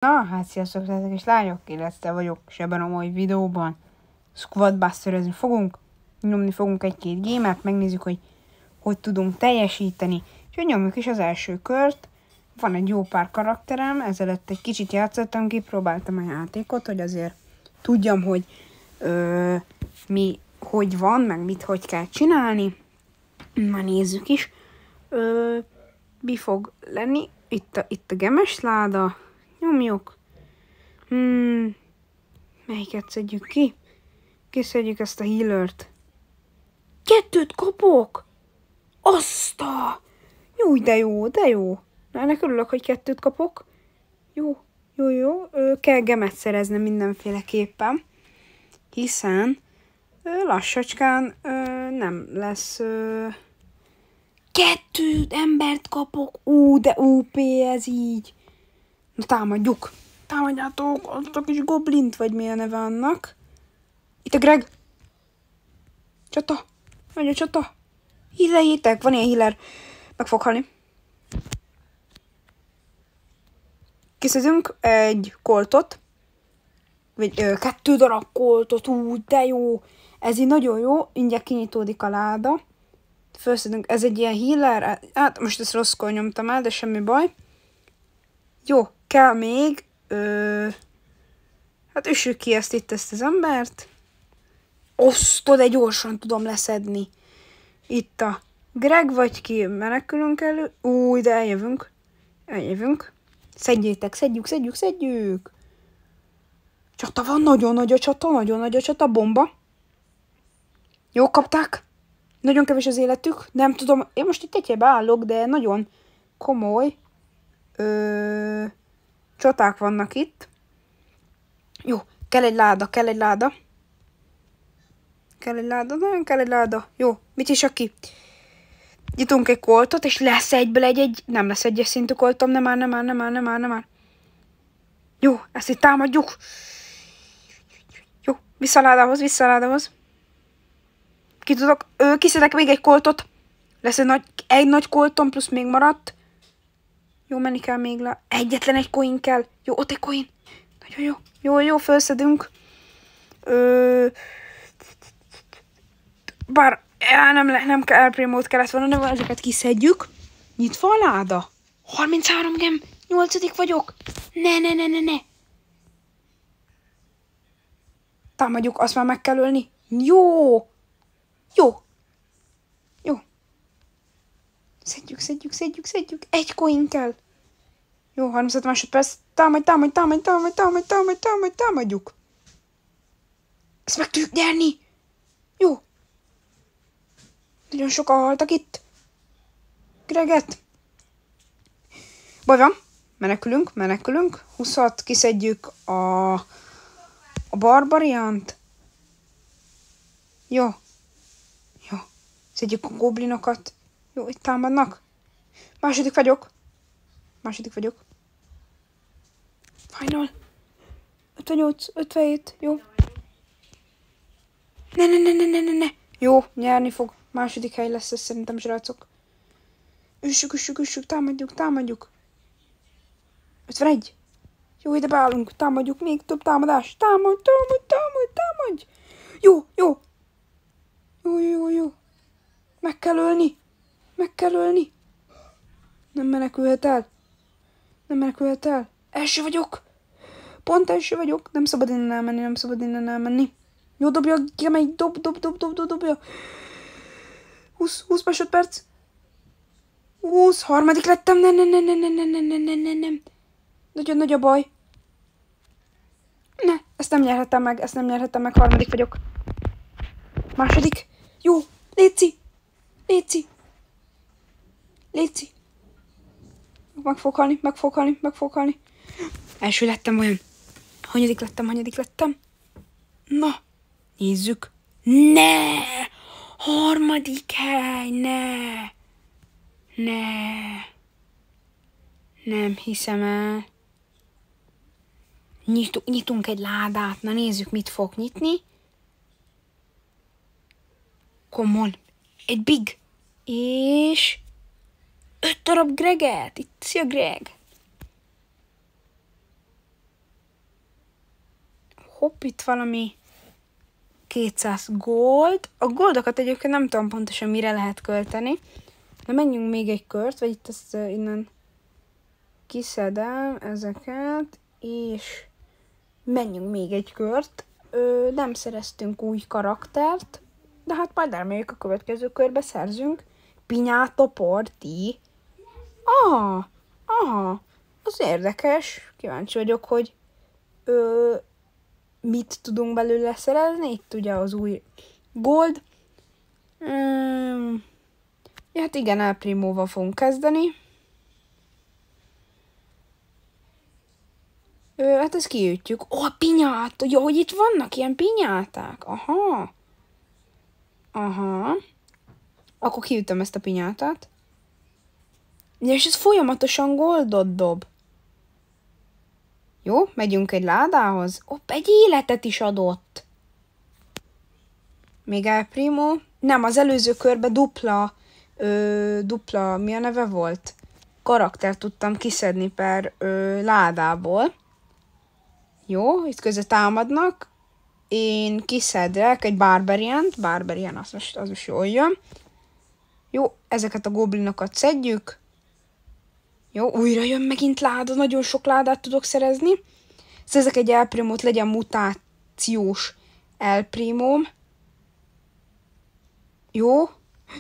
Na, hát sziasztok, srácok és lányok, illetve vagyok, és ebben a mai videóban squadbusterezni fogunk, nyomni fogunk egy-két gémet, megnézzük, hogy tudunk teljesíteni, és hogy nyomjuk is az első kört. Van egy jó pár karakterem, ezelőtt egy kicsit játszottam, kipróbáltam a játékot, hogy azért tudjam, hogy mi hogy van, meg mit hogy kell csinálni. Na nézzük is. Mi fog lenni? Itt a gemes láda. Nyomjuk. Melyiket szedjük ki? Kiszedjük ezt a healert. 2 kapok! Azt a... Jó, de jó, de jó. Na, ennek örülök, hogy 2 kapok. Jó. Kell gemet szereznem mindenféleképpen. Hiszen lassacskán nem lesz... 2 embert kapok. De OP ez így. Na támadjuk. Támadjátok azt a kis goblint, vagy mi a neve annak. Itt a Greg. Csata. Megy a csata. Hízeljétek. Van ilyen healer. Meg fog halni. Kiszedünk egy koltot. Vagy 2 darab koltot. De jó. Ez így nagyon jó. Mindjárt kinyitódik a láda. Felszedünk. Ez egy ilyen healer. Hát most ezt rosszkor nyomtam el, de semmi baj. Jó. Kell még... Hát üssük ki ezt az embert. De gyorsan tudom leszedni. Itt a Greg vagy ki, menekülünk elő. De eljövünk. Szedjétek, szedjük. Csata van, nagyon nagy a csata, bomba. Jó, kapták. Nagyon kevés az életük. Nem tudom, én most itt egyéb állok, de nagyon komoly csaták vannak itt. Jó, kell egy láda. Nagyon kell egy láda. Jó, mit is aki? Nyitunk egy koltot, és lesz egyből nem lesz egyes szintű koltom, nem már. Jó, ezt itt támadjuk. Jó, vissza a ládához. Kiszedek még egy koltot. Lesz egy nagy koltom, plusz még maradt. Jó, menni kell még le. Egyetlen egy coin kell. Jó, ott egy coin. Nagyon jó. Felszedünk. Bár nem kell elprimót kellett volna, de ezeket kiszedjük. Nyitva a láda. 33 gem. 8. vagyok. Ne. Támadjuk, azt már meg kell ölni. Jó. Szedjük. Egy coin kell. Jó, 35 másodperc. Támadjuk. Ezt meg tudjuk nyerni. Jó. Nagyon sokan haltak itt. Greget. Baj van. Menekülünk. 20-at kiszedjük a barbariant. Jó. Szedjük a goblinokat. Jó, itt támadnak. Második vagyok. Final. 58, 57, jó. Ne. Jó, nyerni fog. Második hely lesz ez szerintem, srácok. Üssük, támadjuk. 51. Jó, ide beállunk, támadjuk, még több támadás. Támadj. Jó. Meg kell ölni. Nem menekülhet el. Első vagyok. Pont első vagyok. Nem szabad innen elmenni. Jó, dobja, kemény, dobja. 20 másodperc. 20, harmadik lettem. Nem. Nagyon nagy a baj. Ne, ezt nem nyerhettem meg. Harmadik vagyok. Második. Jó, léci. Meg fog halni. Első lettem olyan. Hanyadik lettem? Na, nézzük. Ne! Harmadik hely, ne! Nem hiszem el. Nyitunk egy ládát. Na nézzük, mit fog nyitni. Come on. Egy big. És 5 darab Greget. Szia, Greg. Hopp, itt valami 200 gold. A goldokat egyébként nem tudom pontosan mire lehet költeni. De menjünk még egy kört, vagy itt ezt innen kiszedem ezeket, és menjünk még egy kört. Nem szereztünk új karaktert, de hát majd reméljük a következő körbe szerzünk. Pinyáta party. Aha, az érdekes. Kíváncsi vagyok, hogy mit tudunk belőle szerezni. Itt ugye az új gold. Ja, hát igen, El Primóval fogunk kezdeni. Hát ezt kiütjük. Pinyáta! Jó, hogy itt vannak ilyen pinyáták. Aha. Akkor kiütöm ezt a pinyátát. Ja, és ez folyamatosan goldot dob. Jó, megyünk egy ládához. Egy életet is adott. Még El Primo. Nem, az előző körben dupla, mi a neve volt? Karakter tudtam kiszedni per ládából. Jó, itt között támadnak. Én kiszedek egy Barbariant. Barbarian, az most jól jön. Jó, ezeket a goblinokat szedjük. Jó, újra jön megint láda. Nagyon sok ládát tudok szerezni. Szerezek egy El Primót, legyen mutációs El Primóm. Jó.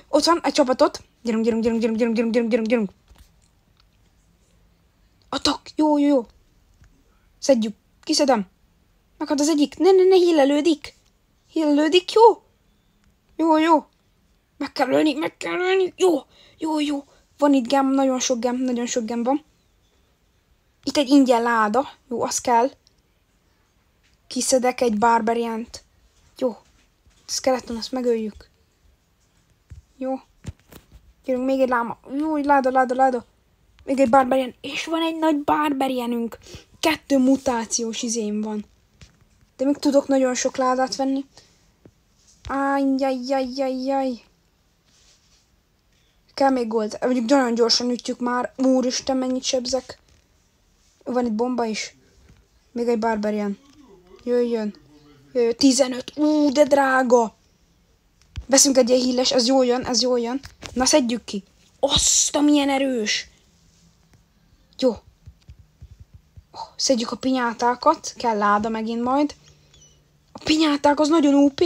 Ott van egy csapatot. Gyerünk. Atak, jó. Szedjük. Kiszedem. Meghalt az egyik. Ne, hílelődik. Jó. Meg kell ölni. Jó. Van itt gem, nagyon sok gem van. Itt egy ingyen láda. Jó, az kell. Kiszedek egy Barbariant. Jó. Skeleton, azt megöljük. Jó. Gyerünk, még egy láma. Jó, láda. Még egy Barbarian. És van egy nagy Barbarianünk. 2 mutációs izém van. De még tudok nagyon sok ládát venni. Ajjajjajjajjaj. Kell még gold. Mondjuk nagyon gyorsan ütjük már. Úristen, mennyit sebzek. Van itt bomba is. Még egy Barbarian. Jöjjön. 15. De drága. Veszünk egy ilyen híles, ez jól jön. Na, szedjük ki. Azt, milyen erős. Jó. Szedjük a pinyátákat. Kell láda megint majd. A pinyáták az nagyon OP.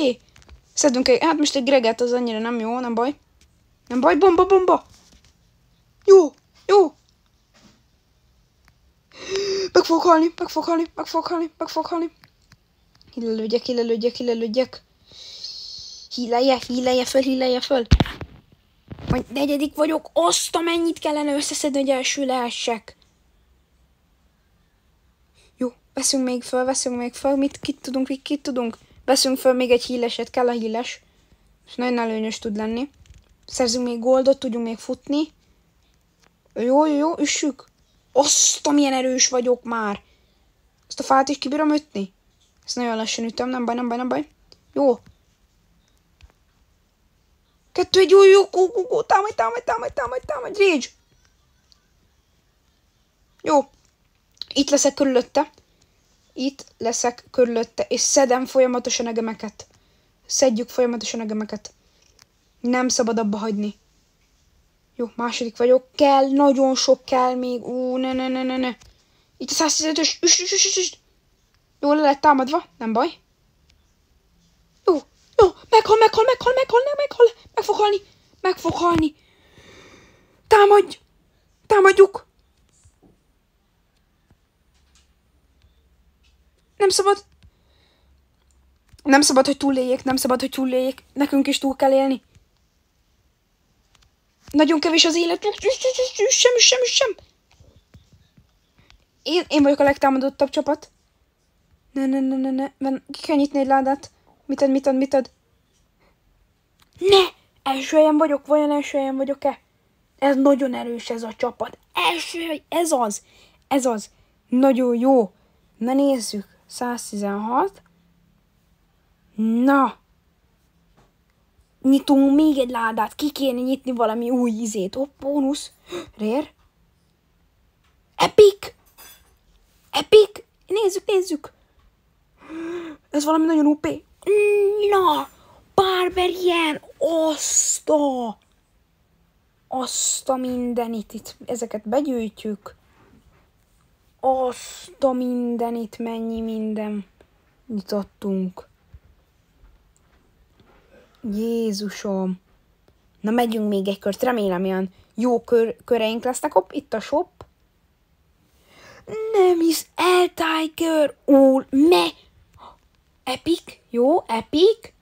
Szedünk hát most egy Greget, az annyira nem jó, nem baj. Bomba. Jó. Meg fog halni. Hílelődjek. Hílelje föl. Majd 4. vagyok, azt amennyit kellene összeszedni, hogy első lehessek. Jó, veszünk még föl. Kit tudunk? Veszünk föl még egy híleset, kell a híles. És nagyon előnyös tud lenni. Szerzünk még goldot, tudjunk még futni. Jó, üssük. Azt, amilyen erős vagyok már. Ezt a fát is kibírom ütni? Ezt nagyon lassan ütöm, nem baj. Jó. 2, jó, támadj, rage. Jó. Itt leszek körülötte, és szedem folyamatosan a gemeket. Szedjük folyamatosan a gemeket. Nem szabad abba hagyni. Jó, 2. vagyok. Kell, nagyon sok kell még. Ne. Itt a 115-ös. Üss. Jó, le lett támadva. Nem baj. Jó. Meghal. Meg fog halni. Támadjuk. Nem szabad, hogy túléljék. Nekünk is túl kell élni. Nagyon kevés az élet. Sem. Én vagyok a legtámadottabb csapat. Ne. Ki kell nyitni egy ládát. Mit ad? Ne! Első helyen vagyok. Vajon első helyen vagyok-e? Ez nagyon erős ez a csapat. Első hely. Ez az. Nagyon jó. Na nézzük. 116. Na. Nyitunk még egy ládát. Ki kéne nyitni valami új izét. Bónusz. Rare. Epic. Nézzük. Ez valami nagyon OP. Na, Barbarian, azt a mindenit, itt ezeket begyűjtjük. Azt a mindenit, mennyi minden nyitottunk. Jézusom. Na, megyünk még egy kört, remélem ilyen jó köreink lesznek. Hopp, itt a shop. Nem is Tiger. Epic, jó, epic.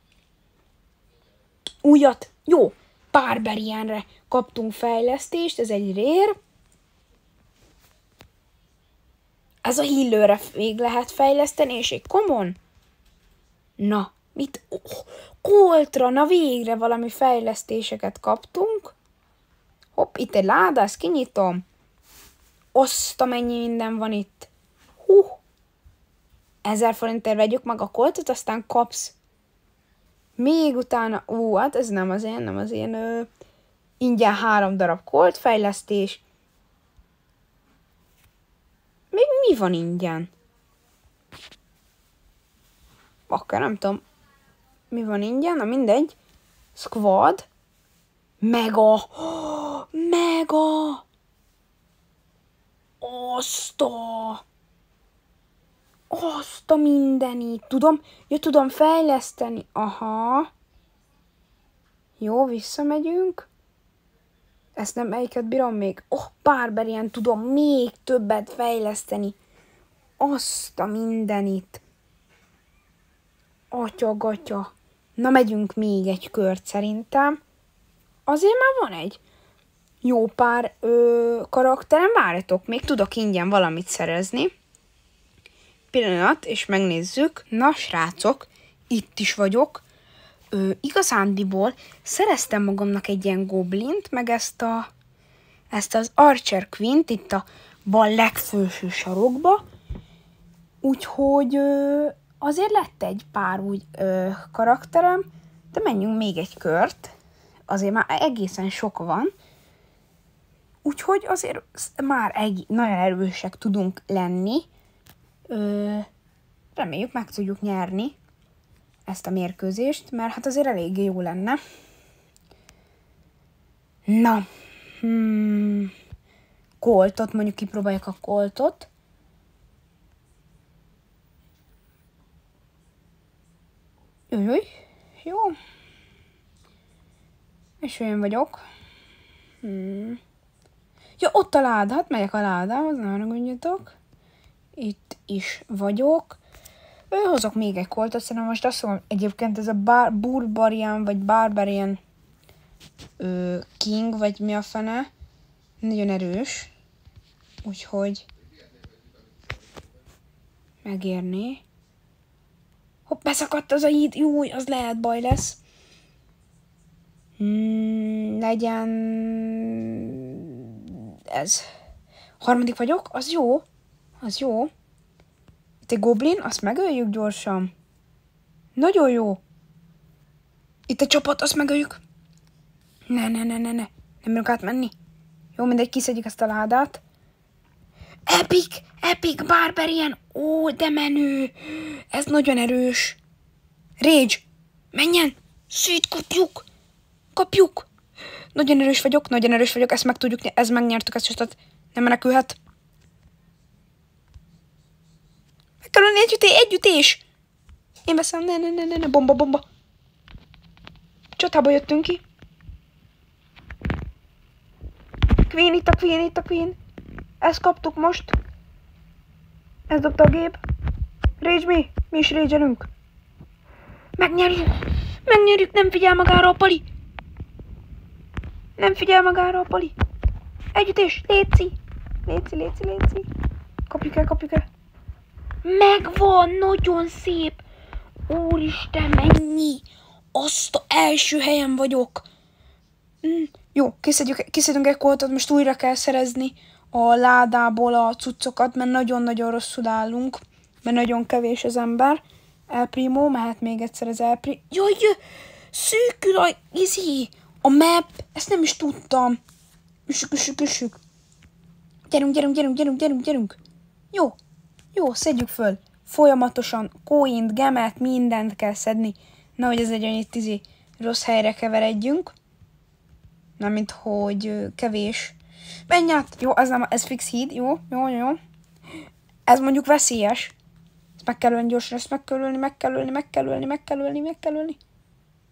Újat, jó, Barbarianre kaptunk fejlesztést, ez egy rare. Ez a healerre még lehet fejleszteni, és egy common. Na, mit? Coltra, na végre valami fejlesztéseket kaptunk. Hopp, itt egy láda, ezt kinyitom. Azt amennyi minden van itt. 1000 forintért vegyük meg a coltot, aztán kapsz. Még utána, hát ez nem az én, ingyen 3 darab colt fejlesztés. Még mi van ingyen? Akkor nem tudom. Mi van ingyen? Na mindegy. Squad. Mega. Mega. Azt a mindenit. Tudom fejleszteni. Aha. Jó, visszamegyünk. Ezt nem, melyiket bírom még? Barbarian, tudom még többet fejleszteni. Azt a mindenit. Atya-gatya. Na, megyünk még egy kört szerintem. Azért már van egy jó pár karakterem. Várjatok, még tudok ingyen valamit szerezni. Pillanat, és megnézzük. Na, srácok, itt is vagyok. Igazándiból szereztem magamnak egy ilyen goblint, meg ezt az Archer Queen-t itt a bal legfelső sarokba. Úgyhogy azért lett egy pár úgy karakterem, de menjünk még egy kört. Azért már egészen sok van. Úgyhogy azért már nagyon erősek tudunk lenni. Reméljük meg tudjuk nyerni ezt a mérkőzést, mert hát azért eléggé jó lenne. Na, coltot, mondjuk kipróbáljuk a coltot. Jó. És olyan vagyok. Ja, ott a láda, hát megyek a ládához, ne haragudjatok. Itt is vagyok. Hozok még egy coltot, szerintem most azt mondom, egyébként ez a Barbarian, vagy Barbarian King, vagy mi a fene, nagyon erős. Úgyhogy megérné. Hopp, beszakadt az a híd, jó, az lehet baj lesz. Legyen ez. Harmadik vagyok, az jó. Az jó. Itt egy goblin, azt megöljük gyorsan. Nagyon jó. Itt egy csapat, azt megöljük. Ne. Nem bírunk átmenni. Jó, mindegy, kiszedjük ezt a ládát. Epic Barbarian. De menő. Ez nagyon erős. Rage. Menjen. Kapjuk. Nagyon erős vagyok, ezt meg tudjuk, ezt megnyertük, ezt nem menekülhet. Meg kell lenni együttés. Én veszem, ne, bomba. Csatába jöttünk ki. Itt a Queen. Ezt kaptuk most. Ez dobta a gép. Rage mi is rage-elünk. Megnyerjük, nem figyel magára a pali. Együttés, léci. Kapjuk el. Megvan, nagyon szép. Úristen, mennyi. Azt a első helyen vagyok. Jó, kiszedünk egy coltot, most újra kell szerezni a ládából a cuccokat, mert nagyon-nagyon rosszul állunk, mert nagyon kevés az ember. El Primo, mehet még egyszer az El Primo. Jaj, szűkül a map, ezt nem is tudtam. Üssük. Gyerünk. Jó, szedjük föl. folyamatosan coint, gemet, mindent kell szedni, nehogy ez egy annyit rossz helyre keveredjünk. Nem, mint hogy kevés. Menj át! Jó, ez fix híd, jó. Ez mondjuk veszélyes. Ezt meg kell ölni gyorsan, ezt meg kell ölni.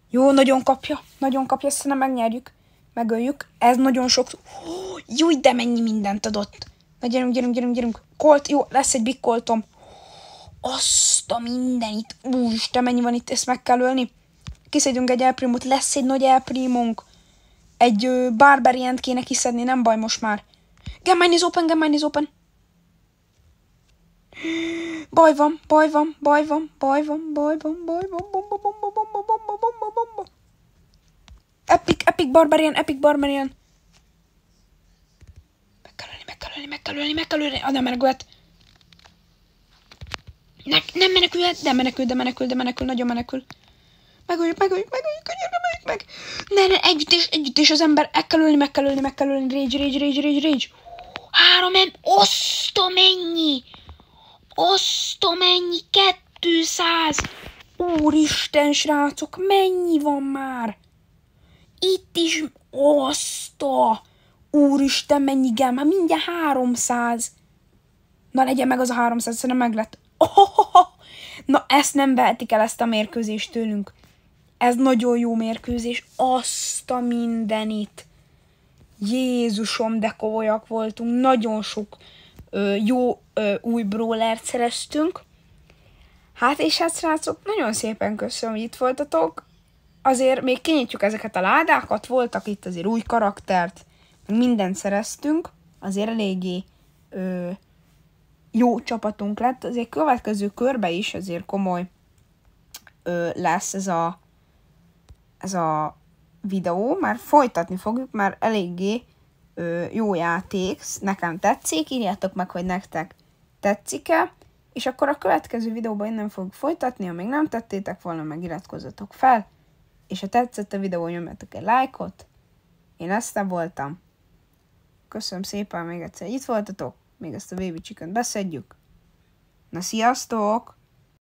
Jó, nagyon kapja, ezt nem megnyerjük. Megöljük. Ez nagyon sok. Júj, de mennyi mindent adott. Na gyerünk. Colt, jó, lesz egy big coltom. Azt a mindenit. Úristen, mennyi van itt, ezt meg kell ölni. Kiszedjünk egy elprimót, lesz egy nagy elprimónk. Egy Barbariant kéne kiszedni, nem baj most már. Gemmine is open. Baj van. Epic Barbarian. Meg kell ölni. Nem menekülhet. Nem menekülhet, de menekül, nagyon menekül. Megöljük, meg. Ne, együtt az ember, meg kell ölni, rage. 3M, oszta mennyi, 200. Úristen, srácok, mennyi van már? Itt is, oszta. Úristen, mennyi gem, hát mindjárt 300. Na, legyen meg az a 300, szerintem meg lett. Na, ezt nem vehetik el, ezt a mérkőzést tőlünk. Ez nagyon jó mérkőzés. Azt a mindenit. Jézusom, de komolyak voltunk. Nagyon sok jó új brawlert szereztünk. Hát és hát srácok, nagyon szépen köszönöm, hogy itt voltatok. Azért még kinyitjuk ezeket a ládákat. Voltak itt azért új karaktert. Mindent szereztünk. Azért eléggé jó csapatunk lett. Azért következő körbe is azért komoly lesz ez a videó. Már folytatni fogjuk, már eléggé jó játék. Nekem tetszik. Írjátok meg, hogy nektek tetszik-e. És akkor a következő videóban innen fogjuk folytatni. Ha még nem tettétek volna, meg iratkozzatok fel. És ha tetszett a videó, nyomjatok egy lájkot. Én Eszter voltam. Köszönöm szépen még egyszer, hogy itt voltatok. Még ezt a baby chicken beszedjük. Na, sziasztok!